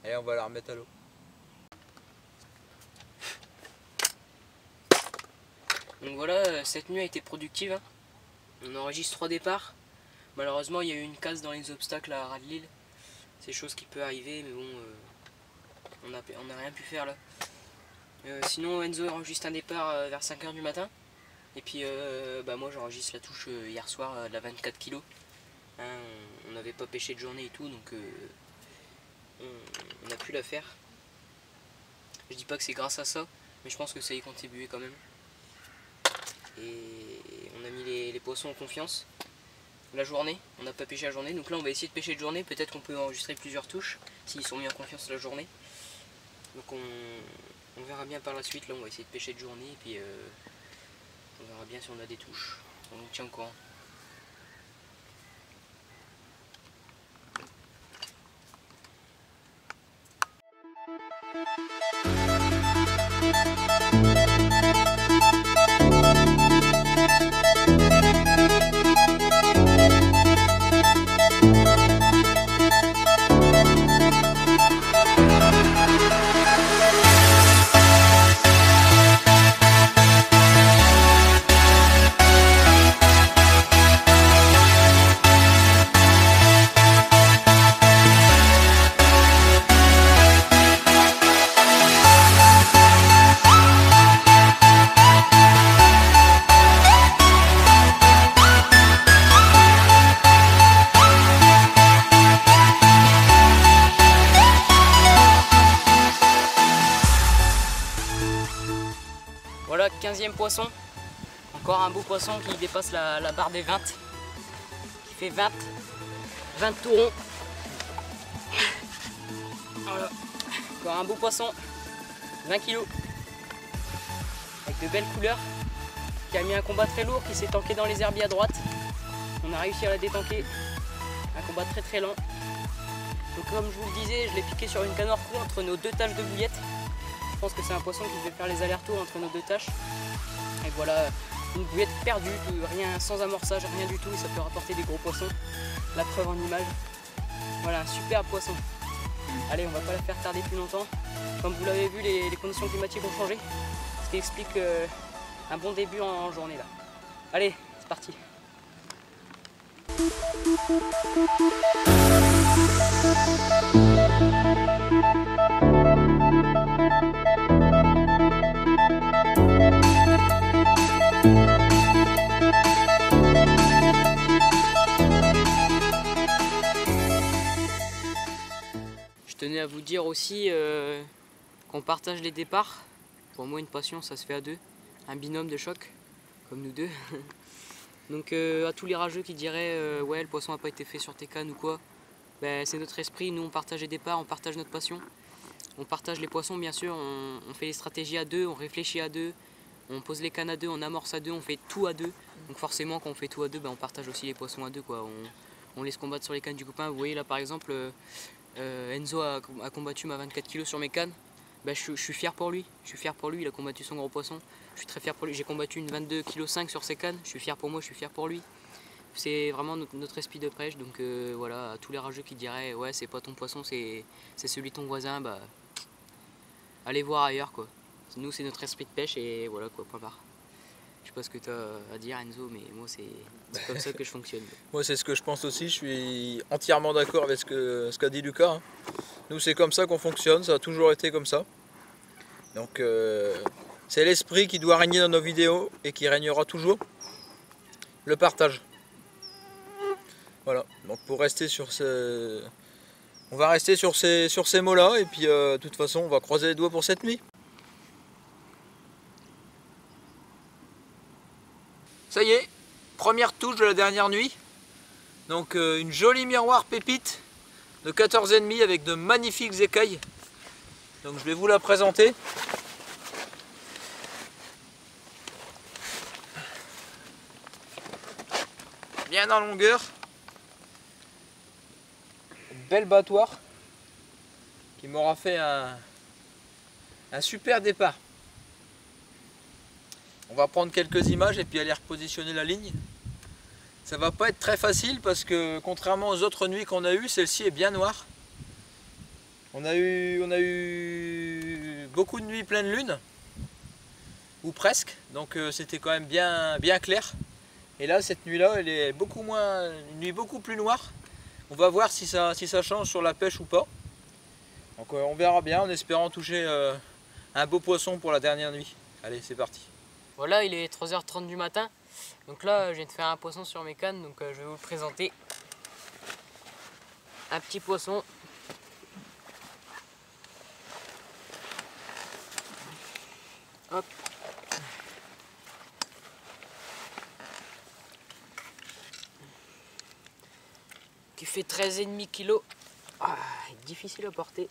Et on va la remettre à l'eau. Donc voilà, cette nuit a été productive. Hein. On enregistre 3 départs. Malheureusement, il y a eu une casse dans les obstacles à Radlil. C'est chose qui peut arriver, mais bon, on n'a rien pu faire là. Sinon, Enzo enregistre un départ vers 5 h du matin. Et puis, moi j'enregistre la touche hier soir de la 24 kg. Hein, on n'avait pas pêché de journée et tout, donc on a pu la faire. Je dis pas que c'est grâce à ça, mais je pense que ça y contribuait quand même. Et on a mis les poissons en confiance. La journée, on n'a pas pêché la journée, donc là on va essayer de pêcher de journée. Peut-être qu'on peut enregistrer plusieurs touches s'ils sont mis en confiance la journée. Donc on verra bien par la suite. Là on va essayer de pêcher de journée et puis on verra bien si on a des touches. On nous tient au courant. 20e poisson. Encore un beau poisson qui dépasse la barre des 20. Qui fait 20 tourons. Voilà. Encore un beau poisson. 20 kg. Avec de belles couleurs. Qui a mis un combat très lourd, qui s'est tanké dans les herbiers à droite. On a réussi à la détanker. Un combat très très lent. Donc comme je vous le disais, je l'ai piqué sur une canne hors cou entre nos deux taches de bouillette. Je pense que c'est un poisson qui devait faire les allers-retours entre nos deux taches. Et voilà, une bouillette perdue, rien, sans amorçage, rien du tout, et ça peut rapporter des gros poissons. La preuve en image. Voilà, un superbe poisson. Allez, on va pas la faire tarder plus longtemps. Comme vous l'avez vu, les conditions climatiques ont changé, ce qui explique un bon début en journée là. Allez, c'est parti. Je tenais à vous dire aussi qu'on partage les départs. Pour moi, une passion, ça se fait à deux. Un binôme de choc, comme nous deux. Donc à tous les rageux qui diraient ouais, le poisson n'a pas été fait sur tes cannes ou quoi, ben, c'est notre esprit. Nous, on partage les départs, on partage notre passion. On partage les poissons, bien sûr. On fait les stratégies à deux, on réfléchit à deux. On pose les cannes à deux, on amorce à deux, on fait tout à deux. Donc forcément, quand on fait tout à deux, ben, on partage aussi les poissons à deux, quoi. On laisse combattre sur les cannes du copain. Vous voyez là, par exemple, Enzo a combattu ma 24 kg sur mes cannes. Ben, je suis fier pour lui. Je suis fier pour lui. Il a combattu son gros poisson. Je suis très fier pour lui. J'ai combattu une 22,5 kg sur ses cannes. Je suis fier pour moi, je suis fier pour lui. C'est vraiment notre esprit de pêche. Donc voilà, à tous les rageux qui diraient ouais, c'est pas ton poisson, c'est celui de ton voisin, bah allez voir ailleurs, quoi. Nous, c'est notre esprit de pêche et voilà, quoi, point barre. Je sais pas ce que tu as à dire, Enzo, mais moi, c'est comme ça que je fonctionne. Moi, c'est ce que je pense aussi. Je suis entièrement d'accord avec ce qu'a dit Lucas, hein. Nous, c'est comme ça qu'on fonctionne. Ça a toujours été comme ça. Donc, c'est l'esprit qui doit régner dans nos vidéos et qui régnera toujours. Le partage. Voilà. Donc, pour rester sur ce... On va rester sur ces mots-là. Et puis, de toute façon, on va croiser les doigts pour cette nuit. Ça y est, première touche de la dernière nuit. Donc une jolie miroir pépite de 14,5 avec de magnifiques écailles. Donc je vais vous la présenter. Bien en longueur. Une belle battoir qui m'aura fait un super départ. On va prendre quelques images et puis aller repositionner la ligne. Ça va pas être très facile parce que contrairement aux autres nuits qu'on a eues, celle-ci est bien noire. On a eu beaucoup de nuits pleine lune, ou presque, donc c'était quand même bien clair. Et là, cette nuit-là, elle est une nuit beaucoup plus noire. On va voir si ça change sur la pêche ou pas. Donc on verra bien en espérant toucher un beau poisson pour la dernière nuit. Allez, c'est parti. Voilà, il est 3h30 du matin. Donc là, je viens de faire un poisson sur mes cannes, donc je vais vous le présenter. Un petit poisson. Hop. Qui fait 13,5 kg. Ah, difficile à porter.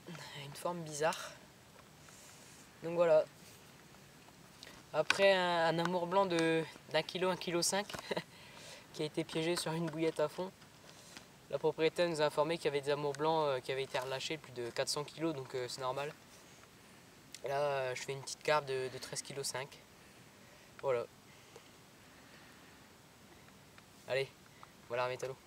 Une forme bizarre. Donc voilà. Après un amour blanc d'1 kg, 1,5 kg qui a été piégé sur une bouillette à fond. La propriétaire nous a informé qu'il y avait des amours blancs qui avaient été relâchés, plus de 400 kg, donc c'est normal. Et là, je fais une petite carpe de 13,5 kg. Voilà. Allez, voilà, remettre à l'eau.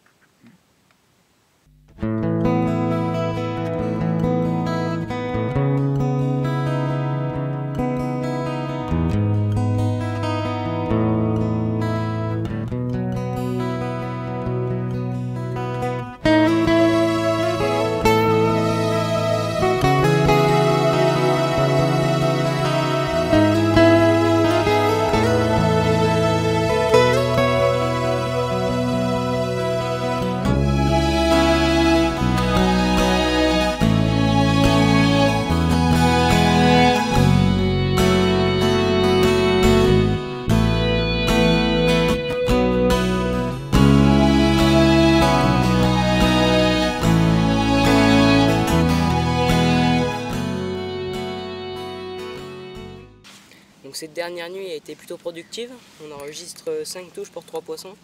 Donc cette dernière nuit a été plutôt productive. On enregistre 5 touches pour 3 poissons.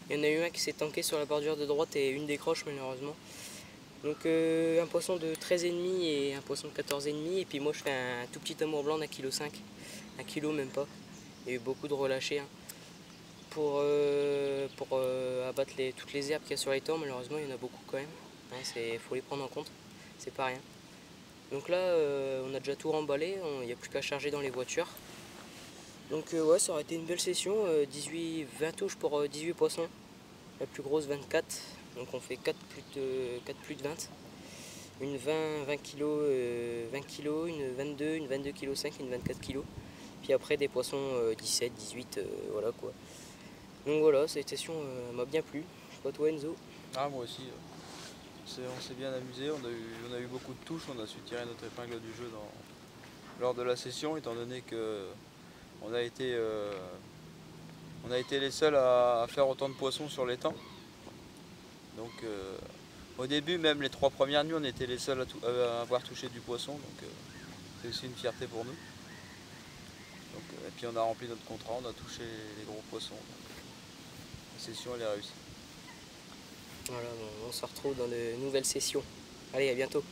Il y en a eu un qui s'est tanké sur la bordure de droite et une décroche malheureusement. Donc un poisson de 13,5 et un poisson de 14,5. Et puis moi je fais un tout petit amour blanc d'1,5 kg. 1 kg même pas. Il y a eu beaucoup de relâchés. Hein. Pour abattre toutes les herbes qu'il y a sur les torts, malheureusement il y en a beaucoup quand même. Il faut les prendre en compte, c'est pas rien. Donc là on a déjà tout remballé, il n'y a plus qu'à charger dans les voitures. Donc ouais, ça aurait été une belle session, 20 touches pour 18 poissons, la plus grosse 24, donc on fait 4 plus de 20. Une 20 kg, une 22, une 22,5 kg, une 24 kg. Puis après des poissons 17, 18, voilà quoi. Donc voilà, cette session m'a bien plu. Je sais pas toi Enzo. Ah, moi aussi. On s'est bien amusé, on a eu beaucoup de touches, on a su tirer notre épingle du jeu lors de la session, étant donné que on a été les seuls à faire autant de poissons sur l'étang. Donc au début, même les 3 premières nuits, on était les seuls à avoir touché du poisson, donc c'est aussi une fierté pour nous. Donc, et puis on a rempli notre contrat, on a touché les gros poissons. La session elle est réussie. Voilà, bon, on se retrouve dans de nouvelles sessions. Allez, à bientôt.